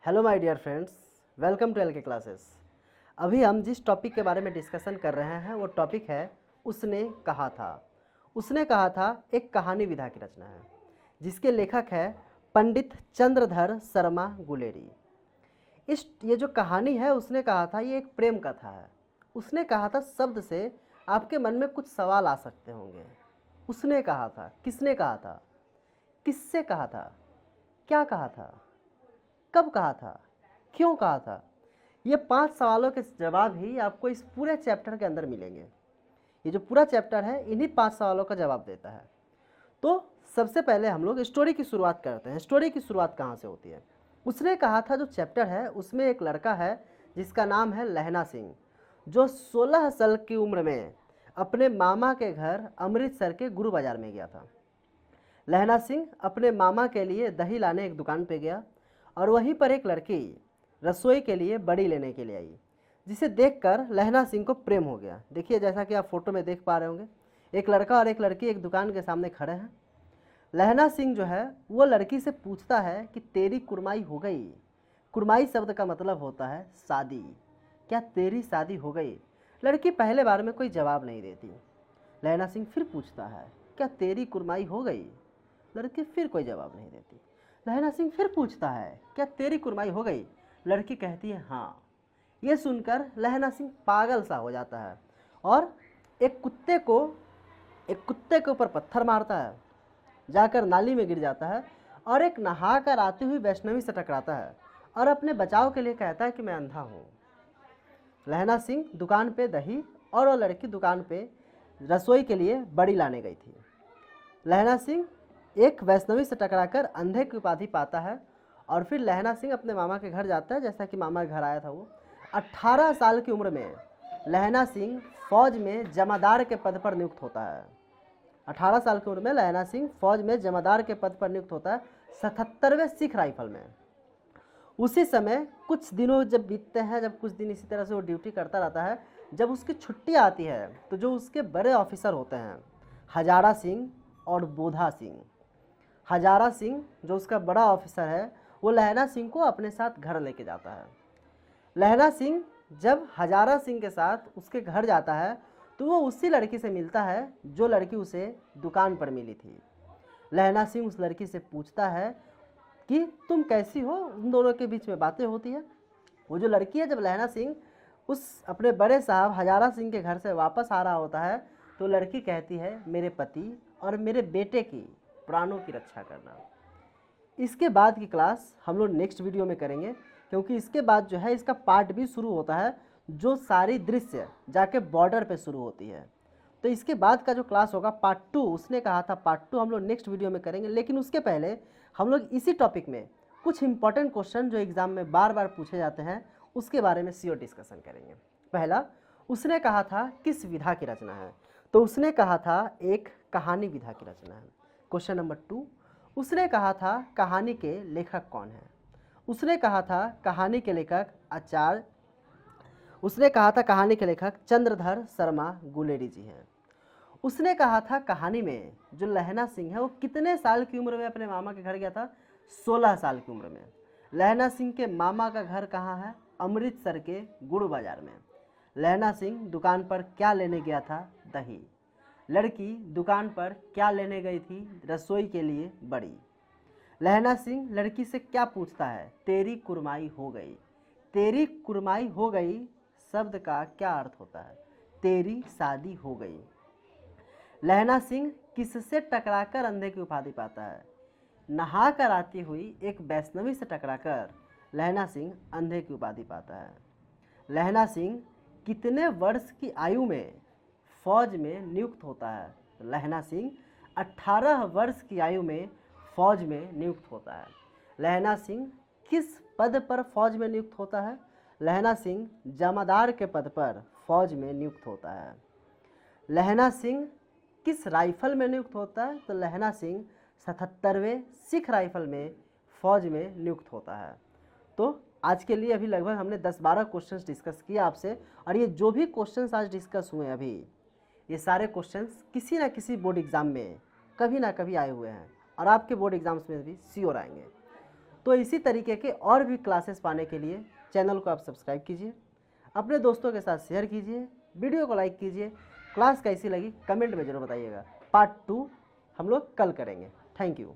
Hello my dear friends, welcome to LK classes. अभी हम जिस टॉपिक के बारे में डिस्कशन कर रहे हैं वो टॉपिक है उसने कहा था। उसने कहा था एक कहानी विधा की रचना है जिसके लेखक है पंडित चंद्रधर शर्मा गुलेरी। ये जो कहानी है उसने कहा था ये एक प्रेम कथा है। उसने कहा था शब्द से आपके मन में कुछ सवाल आ सकते होंगे। उसने कहा था, किसने कहा था, किससे कहा था, क्या कहा था, कब कहा था, क्यों कहा था। ये 5 सवालों के जवाब ही आपको इस पूरे चैप्टर के अंदर मिलेंगे। ये जो पूरा चैप्टर है इन्हीं 5 सवालों का जवाब देता है। तो सबसे पहले हम लोग स्टोरी की शुरुआत करते हैं। स्टोरी की शुरुआत कहाँ से होती है? उसने कहा था जो चैप्टर है उसमें एक लड़का है जिसका नाम है लहना सिंह, जो 16 साल की उम्र में अपने मामा के घर अमृतसर के गुरु बाजार में गया था। लहना सिंह अपने मामा के लिए दही लाने एक दुकान पे गया और वहीं पर एक लड़की रसोई के लिए बड़ी लेने के लिए आई, जिसे देखकर लहना सिंह को प्रेम हो गया। देखिए जैसा कि आप फोटो में देख पा रहे होंगे, एक लड़का और एक लड़की एक दुकान के सामने खड़े हैं। लहना सिंह जो है वो लड़की से पूछता है कि तेरी कुर्माई हो गई। कुर्माई शब्द का मतलब होता है शादी। क्या तेरी शादी हो गई? लड़की पहले बार में कोई जवाब नहीं देती। लहना सिंह फिर पूछता है क्या तेरी कुर्माई हो गई? लड़की फिर कोई जवाब नहीं देती। लहना सिंह फिर पूछता है क्या तेरी कुर्माई हो गई? लड़की कहती है हाँ। ये सुनकर लहना सिंह पागल सा हो जाता है और एक कुत्ते के ऊपर पत्थर मारता है, जाकर नाली में गिर जाता है और एक नहा कर आती हुई वैष्णवी से टकराता है और अपने बचाव के लिए कहता है कि मैं अंधा हूँ। लहना सिंह दुकान पे दही और वो लड़की दुकान पे रसोई के लिए बड़ी लाने गई थी। लहना सिंह एक वैष्णवी से टकराकर अंधे की उपाधि पाता है और फिर लहना सिंह अपने मामा के घर जाता है, जैसा कि मामा के घर आया था वो। 18 साल की उम्र में लहना सिंह फौज में जमादार के पद पर नियुक्त होता है। 18 साल की उम्र में लहना सिंह फौज में जमादार के पद पर नियुक्त होता है 77वें सिख राइफल में। उसी समय कुछ दिनों जब बीतते हैं, जब कुछ दिन इसी तरह से वो ड्यूटी करता रहता है, जब उसकी छुट्टी आती है तो जो उसके बड़े ऑफिसर होते हैं हजारा सिंह और बोधा सिंह, हजारा सिंह जो उसका बड़ा ऑफिसर है वो लहना सिंह को अपने साथ घर लेके जाता है। लहना सिंह जब हजारा सिंह के साथ उसके घर जाता है तो वो उसी लड़की से मिलता है जो लड़की उसे दुकान पर मिली थी। लहना सिंह उस लड़की से पूछता है कि तुम कैसी हो। उन दोनों के बीच में बातें होती है। वो जो लड़की है, जब लहना सिंह उस अपने बड़े साहब हजारा सिंह के घर से वापस आ रहा होता है तो लड़की कहती है मेरे पति और मेरे बेटे की प्राणों की रक्षा करना। इसके बाद की क्लास हम लोग नेक्स्ट वीडियो में करेंगे, क्योंकि इसके बाद जो है इसका पार्ट भी शुरू होता है, जो सारी दृश्य जाके बॉर्डर पे शुरू होती है। तो इसके बाद का जो क्लास होगा पार्ट 2, उसने कहा था पार्ट 2 हम लोग नेक्स्ट वीडियो में करेंगे। लेकिन उसके पहले हम लोग इसी टॉपिक में कुछ इंपॉर्टेंट क्वेश्चन जो एग्जाम में बार बार पूछे जाते हैं उसके बारे में सीओ डिस्कशन करेंगे। पहला, उसने कहा था किस विधा की रचना है? तो उसने कहा था एक कहानी विधा की रचना है। क्वेश्चन नंबर 2, उसने कहा था कहानी के लेखक कौन है? उसने कहा था कहानी के लेखक कहानी के लेखक चंद्रधर शर्मा गुलेरी जी हैं। उसने कहा था कहानी में जो लहना सिंह है वो कितने साल की उम्र में अपने मामा के घर गया था? 16 साल की उम्र में। लहना सिंह के मामा का घर कहाँ है? अमृतसर के गुरु बाजार में। लहना सिंह दुकान पर क्या लेने गया था? दही। लड़की दुकान पर क्या लेने गई थी? रसोई के लिए बड़ी। लहना सिंह लड़की से क्या पूछता है? तेरी कुर्माई हो गई। तेरी कुर्माई हो गई शब्द का क्या अर्थ होता है? तेरी शादी हो गई। लहना सिंह किससे टकराकर अंधे की उपाधि पाता है? नहा कर आती हुई एक वैष्णवी से टकराकर लहना सिंह अंधे की उपाधि पाता है। लहना सिंह कितने वर्ष की आयु में फौज में नियुक्त होता है? लहना सिंह 18 वर्ष की आयु में फौज में नियुक्त होता है। लहना सिंह किस पद पर फौज में नियुक्त होता है? लहना सिंह जमादार के पद पर फौज में नियुक्त होता है। लहना सिंह किस राइफल में नियुक्त होता है? तो लहना सिंह 77वें सिख राइफल में फौज में नियुक्त होता है। तो आज के लिए अभी लगभग हमने 10-12 क्वेश्चंस डिस्कस किया आपसे, और ये जो भी क्वेश्चंस आज डिस्कस हुए अभी, ये सारे क्वेश्चंस किसी ना किसी बोर्ड एग्जाम में कभी ना कभी आए हुए हैं और आपके बोर्ड एग्जाम्स में भी श्योर आएंगे। तो इसी तरीके के और भी क्लासेस पाने के लिए चैनल को आप सब्सक्राइब कीजिए, अपने दोस्तों के साथ शेयर कीजिए, वीडियो को लाइक कीजिए। क्लास कैसी लगी कमेंट में ज़रूर बताइएगा। पार्ट 2 हम लोग कल करेंगे। Thank you.